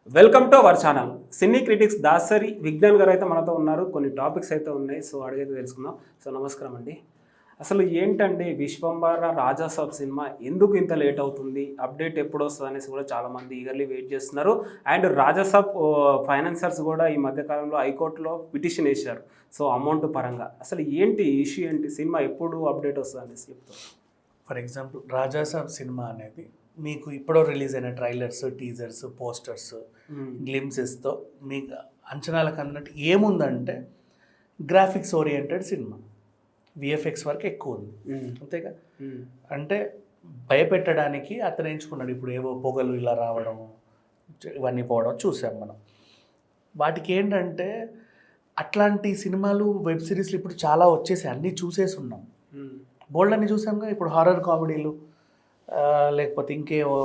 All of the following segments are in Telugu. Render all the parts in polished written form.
Welcome to our channel. Cine critics Dasari Vignan గారు అయితే మనతో ఉన్నారు. కొన్ని టాపిక్స్ అయితే ఉన్నాయి, సో అడిగైతే తెలుసుకుందాం. సో నమస్కారం అండి. అసలు ఏంటండి విశ్వంబర రాజాసాబ్ సినిమా ఎందుకు ఇంత లేట్ అవుతుంది, అప్డేట్ ఎప్పుడు వస్తుంది అనేసి కూడా చాలామంది ఈగర్లీ వెయిట్ చేస్తున్నారు. అండ్ రాజాసాబ్ ఫైనాన్సర్స్ కూడా ఈ మధ్యకాలంలో హైకోర్టులో పిటిషన్ వేశారు, సో అమౌంట్ పరంగా. అసలు ఏంటి ఇష్యూ, ఏంటి సినిమా ఎప్పుడు అప్డేట్ వస్తుంది అనేసి చెప్తారు. ఫర్ ఎగ్జాంపుల్ రాజాసాబ్ సినిమా అనేది మీకు ఇప్పుడో రిలీజ్ అయిన ట్రైలర్స్, టీజర్స్, పోస్టర్స్, గ్లిమ్సెస్తో మీకు అంచనాలకు అన్నట్టు ఏముందంటే గ్రాఫిక్స్ ఓరియంటెడ్ సినిమా, విఎఫ్ఎక్స్ వరకు ఎక్కువ ఉంది, అంతేగా. అంటే భయపెట్టడానికి అతను ఎంచుకున్నాడు. ఇప్పుడు ఏవో పొగలు ఇలా రావడం, ఇవన్నీ పోవడం చూసాం మనం. వాటికి ఏంటంటే అట్లాంటి సినిమాలు, వెబ్ సిరీస్లు ఇప్పుడు చాలా వచ్చేసి అన్నీ చూసేసి ఉన్నాం. బోల్డ్ అన్ని చూసాంగా. ఇప్పుడు హారర్ కామెడీలు, లేకపోతే ఇంకేవో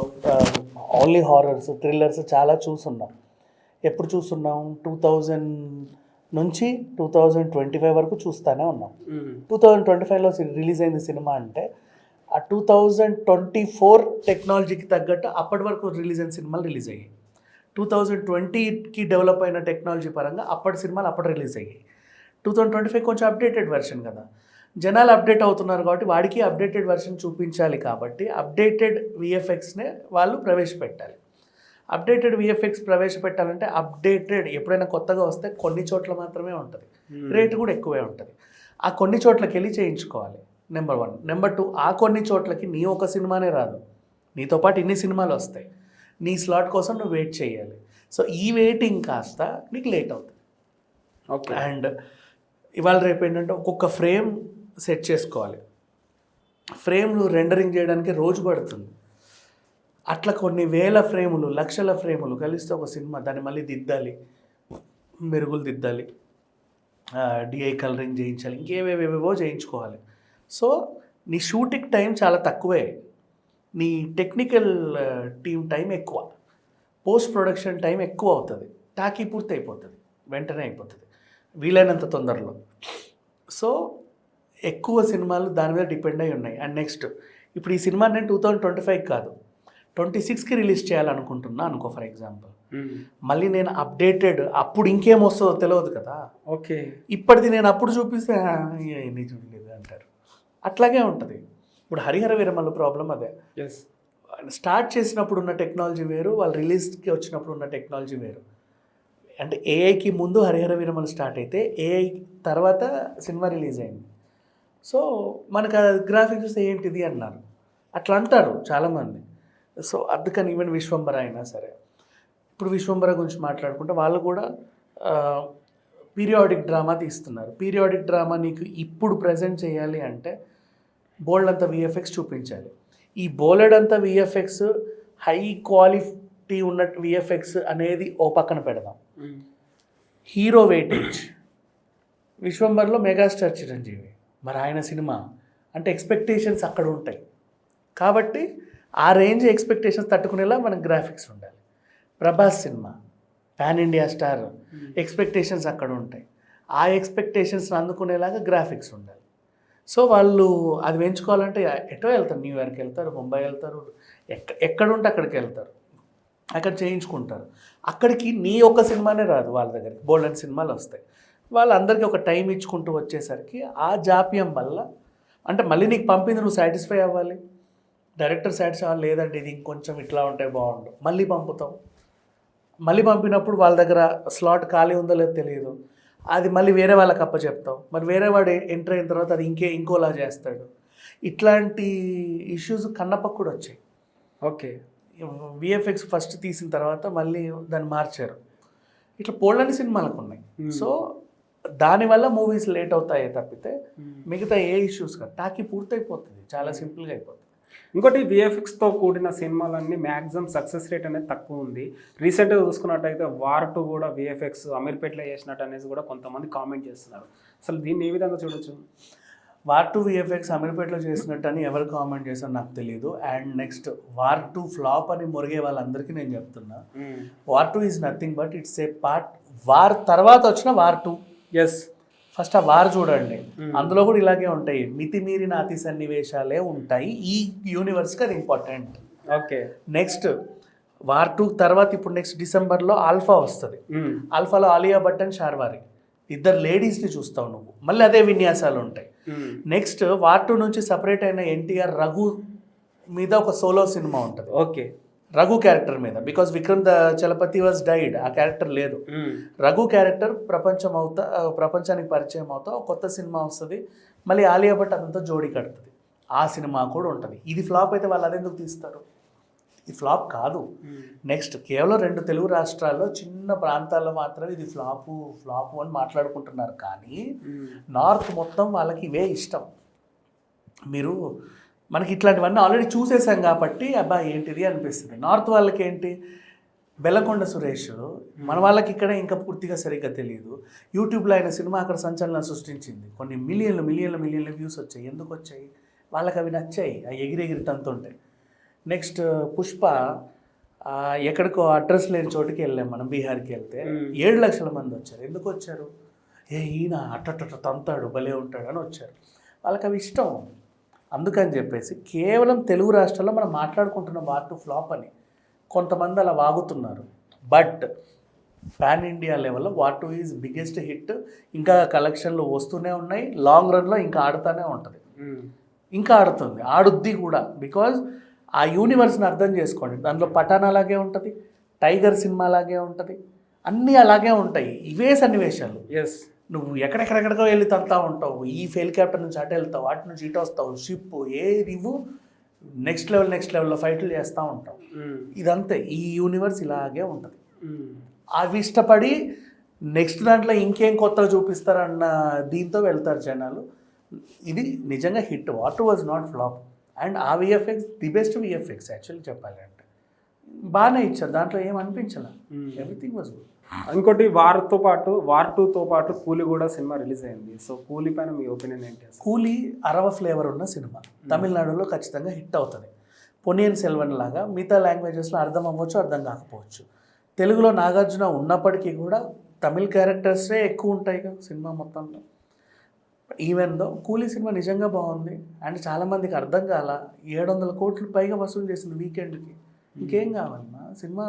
ఓన్లీ హారర్స్, థ్రిల్లర్స్ చాలా చూస్తున్నాం. ఎప్పుడు చూస్తున్నాం? 2000 నుంచి 2025 వరకు చూస్తూనే ఉన్నాం. 2025లో రిలీజ్ అయింది సినిమా అంటే ఆ 2024 టెక్నాలజీకి తగ్గట్టు అప్పటి వరకు రిలీజ్ అయిన సినిమాలు రిలీజ్ అయ్యాయి. 2020కి డెవలప్ అయిన టెక్నాలజీ పరంగా అప్పటి సినిమాలు అప్పుడు రిలీజ్ అయ్యాయి. 2025 కొంచెం అప్డేటెడ్ వెర్షన్ కదా, జనాలు అప్డేట్ అవుతున్నారు కాబట్టి వాడికి అప్డేటెడ్ వెర్షన్ చూపించాలి. కాబట్టి అప్డేటెడ్ విఎఫ్ఎక్స్నే వాళ్ళు ప్రవేశపెట్టాలి. అప్డేటెడ్ విఎఫ్ఎక్స్ ప్రవేశపెట్టాలంటే అప్డేటెడ్ ఎప్పుడైనా కొత్తగా వస్తే కొన్ని చోట్ల మాత్రమే ఉంటుంది, రేటు కూడా ఎక్కువే ఉంటుంది. ఆ కొన్ని చోట్లకి వెళ్ళి చేయించుకోవాలి, నెంబర్ 1. నెంబర్ 2, ఆ కొన్ని చోట్లకి నీ ఒక సినిమానే రాదు, నీతో పాటు ఇన్ని సినిమాలు వస్తాయి. నీ స్లాట్ కోసం నువ్వు వెయిట్ చేయాలి. సో ఈ వెయిటింగ్ కాస్త నీకు లేట్ అవుతుంది. ఓకే. అండ్ ఇవాళ రేపు ఏంటంటే ఒక్కొక్క ఫ్రేమ్ సెట్ చేసుకోవాలి. ఫ్రేమ్లు రెండరింగ్ చేయడానికి రోజు పడుతుంది. అట్లా కొన్ని వేల ఫ్రేములు, లక్షల ఫ్రేములు కలిస్తే ఒక సినిమా. దాన్ని మళ్ళీ దిద్దాలి, మెరుగులు దిద్దాలి, డిఐ కలరింగ్ చేయించాలి, ఇంకేవేవేవో చేయించుకోవాలి. సో నీ షూటింగ్ టైం చాలా తక్కువే, నీ టెక్నికల్ టీమ్ టైం ఎక్కువ, పోస్ట్ ప్రొడక్షన్ టైం ఎక్కువ అవుతుంది. టాకీ పూర్తి అయిపోతుంది, వెంటనే అయిపోతుంది, వీలైనంత తొందరలో. సో ఎక్కువ సినిమాలు దాని మీద డిపెండ్ అయి ఉన్నాయి. అండ్ నెక్స్ట్, ఇప్పుడు ఈ సినిమా నేను 2025 కాదు 26కి రిలీజ్ చేయాలనుకుంటున్నా అనుకో ఫర్ ఎగ్జాంపుల్. మళ్ళీ నేను అప్డేటెడ్ అప్పుడు ఇంకేం వస్తుందో తెలియదు కదా. ఓకే. ఇప్పటిది నేను అప్పుడు చూపిస్తే ఎన్ని చూడలేదు అంటారు. అట్లాగే ఉంటుంది. ఇప్పుడు హరిహర వీరమల్లు ప్రాబ్లం అదే. స్టార్ట్ చేసినప్పుడు ఉన్న టెక్నాలజీ వేరు, వాళ్ళు రిలీజ్కి వచ్చినప్పుడు ఉన్న టెక్నాలజీ వేరు. అంటే ఏఐకి ముందు హరిహర వీరమల్లు స్టార్ట్ అయితే ఏఐ తర్వాత సినిమా రిలీజ్ అయింది. సో మనకు గ్రాఫిక్స్ ఏంటిది అన్నారు, అట్లా అంటారు చాలామంది. సో అందుకని ఈవెన్ విశ్వంబర అయినా సరే, ఇప్పుడు విశ్వంబర గురించి మాట్లాడుకుంటే వాళ్ళు కూడా పీరియాడిక్ డ్రామా తీస్తున్నారు. పీరియాడిక్ డ్రామా నీకు ఇప్పుడు ప్రజెంట్ చేయాలి అంటే బోల్డ్ అంత విఎఫ్ఎక్స్ చూపించాలి. ఈ బోలెడ్ అంత విఎఫ్ఎక్స్, హై క్వాలిటీ ఉన్న విఎఫ్ఎక్స్ అనేది ఓ పక్కన పెడదాం. హీరో వెయిటేజ్ విశ్వంబర్లో మెగాస్టార్ చిరంజీవి, మరి ఆయన సినిమా అంటే ఎక్స్పెక్టేషన్స్ అక్కడ ఉంటాయి. కాబట్టి ఆ రేంజ్ ఎక్స్పెక్టేషన్స్ తట్టుకునేలా మనకు గ్రాఫిక్స్ ఉండాలి. Prabhas cinema pan India star, expectations అక్కడ ఉంటాయి. ఆ ఎక్స్పెక్టేషన్స్ని అందుకునేలాగా గ్రాఫిక్స్ ఉండాలి. సో వాళ్ళు అది పెంచుకోవాలంటే ఎటో వెళ్తారు, న్యూయార్క్ వెళ్తారు, ముంబై వెళ్తారు, ఎక్కడుంటే అక్కడికి వెళ్తారు, అక్కడ చేయించుకుంటారు. అక్కడికి నీ ఒక్క సినిమానే రాదు, వాళ్ళ దగ్గరికి బోల్డెన్ సినిమాలు వస్తాయి. వాళ్ళందరికీ ఒక టైం ఇచ్చుకుంటూ వచ్చేసరికి ఆ జాప్యం వల్ల, అంటే మళ్ళీ నీకు పంపింది నువ్వు సాటిస్ఫై అవ్వాలి, డైరెక్టర్ సాటిస్ఫై అవ్వాలి. లేదంటే ఇది ఇంకొంచెం ఇట్లా ఉంటే బాగుండు, మళ్ళీ పంపుతావు. మళ్ళీ పంపినప్పుడు వాళ్ళ దగ్గర స్లాట్ ఖాళీ ఉందో లేదో తెలియదు, అది మళ్ళీ వేరే వాళ్ళకి అప్పచెప్తావు. మరి వేరే వాడు ఎంటర్ అయిన తర్వాత అది ఇంకోలా చేస్తాడు. ఇట్లాంటి ఇష్యూస్ కన్నప్పకు కూడా వచ్చాయి. ఓకే. విఎఫ్ఎక్స్ ఫస్ట్ తీసిన తర్వాత మళ్ళీ దాన్ని మార్చారు. ఇట్లా పోల్డని సినిమాలకు ఉన్నాయి. సో దానివల్ల మూవీస్ లేట్ అవుతాయి తప్పితే మిగతా ఏ ఇష్యూస్ కాదు. టాకీ పూర్తయిపోతుంది, చాలా సింపుల్గా అయిపోతుంది. ఇంకోటి, విఎఫ్ఎక్స్తో కూడిన సినిమాలన్నీ మ్యాక్సిమం సక్సెస్ రేట్ అనేది తక్కువ ఉంది. రీసెంట్గా చూసుకున్నట్టయితే వార్ 2 కూడా విఎఫ్ఎక్స్ అమీర్పేటలో చేసినట్టు అనేసి కూడా కొంతమంది కామెంట్ చేస్తున్నారు. అసలు దీన్ని ఏ విధంగా చూడొచ్చు? వార్ 2 విఎఫ్ఎక్స్ అమీర్పేటలో చేసినట్టు అని ఎవరు కామెంట్ చేశారో నాకు తెలియదు. అండ్ నెక్స్ట్ వార్ 2 ఫ్లాప్ అని మురిగే వాళ్ళందరికీ నేను చెప్తున్నా, war 2 is nothing but it's a part. War తర్వాత వచ్చిన వార్ 2. ఎస్, ఫస్ట్ ఆ వార్ చూడండి, అందులో కూడా ఇలాగే ఉంటాయి, మితిమీరిన అతి సన్నివేశాలే ఉంటాయి. ఈ యూనివర్స్కి అది ఇంపార్టెంట్. ఓకే. నెక్స్ట్ వార్ 2 తర్వాత ఇప్పుడు నెక్స్ట్ డిసెంబర్లో ఆల్ఫా వస్తుంది. ఆల్ఫాలో ఆలియా భట్ అండ్ షార్వారి ఇద్దరు లేడీస్ని చూస్తావు నువ్వు, మళ్ళీ అదే విన్యాసాలు ఉంటాయి. నెక్స్ట్ వార్ 2 నుంచి సపరేట్ అయిన ఎన్టీఆర్ రఘు మీద ఒక సోలో సినిమా ఉంటుంది. ఓకే. రఘు క్యారెక్టర్ మీద, because Vikram the Chalapathi was died, ఆ క్యారెక్టర్ లేదు. రఘు క్యారెక్టర్ ప్రపంచానికి పరిచయం అవుతా ఒక కొత్త సినిమా వస్తుంది. మళ్ళీ ఆలియా భట్ అదంతా జోడీ కడుతుంది, ఆ సినిమా కూడా ఉంటుంది. ఇది ఫ్లాప్ అయితే వాళ్ళు అదెందుకు తీస్తారు? ఇది ఫ్లాప్ కాదు. నెక్స్ట్ కేవలం 2 తెలుగు రాష్ట్రాల్లో చిన్న ప్రాంతాల్లో మాత్రమే ఇది ఫ్లాపు అని మాట్లాడుకుంటున్నారు. కానీ నార్త్ మొత్తం వాళ్ళకి ఇవే ఇష్టం. మీరు మనకి ఇట్లాంటివన్నీ ఆల్రెడీ చూసేసాం కాబట్టి అబ్బా ఏంటిది అనిపిస్తుంది. నార్త్ వాళ్ళకి ఏంటి, బెల్లకొండ సురేష్ మన వాళ్ళకి ఇక్కడ ఇంకా పూర్తిగా సరిగ్గా తెలియదు. యూట్యూబ్లో ఆయన సినిమా అక్కడ సంచలనం సృష్టించింది, కొన్ని మిలియన్ల వ్యూస్ వచ్చాయి. ఎందుకు వచ్చాయి? వాళ్ళకి అవి నచ్చాయి, ఆ ఎగిరి తంతుంటాయి. నెక్స్ట్ పుష్ప, ఎక్కడికో అడ్రస్ లేని చోటుకి వెళ్ళాం మనం, బీహార్కి వెళ్తే 7 లక్షల మంది వచ్చారు. ఎందుకు వచ్చారు? ఈయన అట్ట తంతాడు, భలే ఉంటాడు అని వచ్చారు. వాళ్ళకి అవి ఇష్టం. అందుకని చెప్పేసి కేవలం తెలుగు రాష్ట్రాల్లో మనం మాట్లాడుకుంటున్న వార్ 2 ఫ్లాప్ అని కొంతమంది అలా వాగుతున్నారు. బట్ పాన్ ఇండియా లెవెల్లో వార్ 2 ఈజ్ బిగ్గెస్ట్ హిట్. ఇంకా కలెక్షన్లు వస్తూనే ఉన్నాయి, లాంగ్ రన్లో ఇంకా ఆడుతూనే ఉంటుంది, ఇంకా ఆడుతుంది, ఆడుద్ది కూడా. బికాజ్ ఆ యూనివర్స్ని అర్థం చేసుకోండి. దాంట్లో పఠాన్ అలాగే ఉంటుంది, టైగర్ సినిమా అలాగే ఉంటుంది, అన్నీ అలాగే ఉంటాయి, ఇవే సన్నివేశాలు. ఎస్. నువ్వు ఎక్కడెక్కడెక్కడికో వెళ్ళి తంతా ఉంటావు, ఈ హెలికాప్టర్ నుంచి అటు వెళ్తావు, అటు నుంచి ఇటు వస్తావు, షిప్ ఏది ఇవ్వు నెక్స్ట్ లెవెల్లో ఫైట్లు చేస్తూ ఉంటావు. ఇదంతే, ఈ యూనివర్స్ ఇలాగే ఉంటుంది. అవి ఇష్టపడి నెక్స్ట్ దాంట్లో ఇంకేం కొత్తగా చూపిస్తారన్న దీంతో వెళ్తారు జనాలు. ఇది నిజంగా hit. What was not flop. And ఆ VFX the best VFX actually చెప్పాలి అంటే. బాగానే ఇచ్చారు, దాంట్లో ఏం అనిపించాల, ఎవ్రీథింగ్ వాజ్ గుడ్. ఇంకోటి వార్ 2తో పాటు కూలీ కూడా సినిమా రిలీజ్ అయింది. సో కూలీ పైన మీ ఒపీనియన్ ఏంటి? కూలీ అరవ ఫ్లేవర్ ఉన్న సినిమా, తమిళనాడులో ఖచ్చితంగా హిట్ అవుతుంది. పొన్నియిన్ సెల్వన్ లాగా మిగతా లాంగ్వేజెస్లో అర్థం అవ్వచ్చు, అర్థం కాకపోవచ్చు. తెలుగులో నాగార్జున ఉన్నప్పటికీ కూడా తమిళ్ క్యారెక్టర్సే ఎక్కువ ఉంటాయి కదా సినిమా మొత్తంలో. ఈవెన్ దో కూలీ సినిమా నిజంగా బాగుంది అండ్ చాలామందికి అర్థం కాల. 700 కోట్లు పైగా వసూలు చేసింది వీకెండ్కి. ఇంకేం కావాలన్నా సినిమా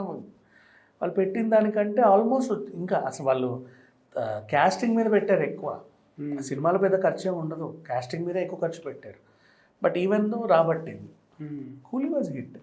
వాళ్ళు పెట్టిన దానికంటే ఆల్మోస్ట్ ఇంకా అసలు వాళ్ళు క్యాస్టింగ్ మీద పెట్టారు ఎక్కువ. సినిమాలో పెద్ద ఖర్చే ఉండదు, క్యాస్టింగ్ మీద ఎక్కువ ఖర్చు పెట్టారు. బట్ ఈవెన్ దో రాబట్టింది. Coolie was hit.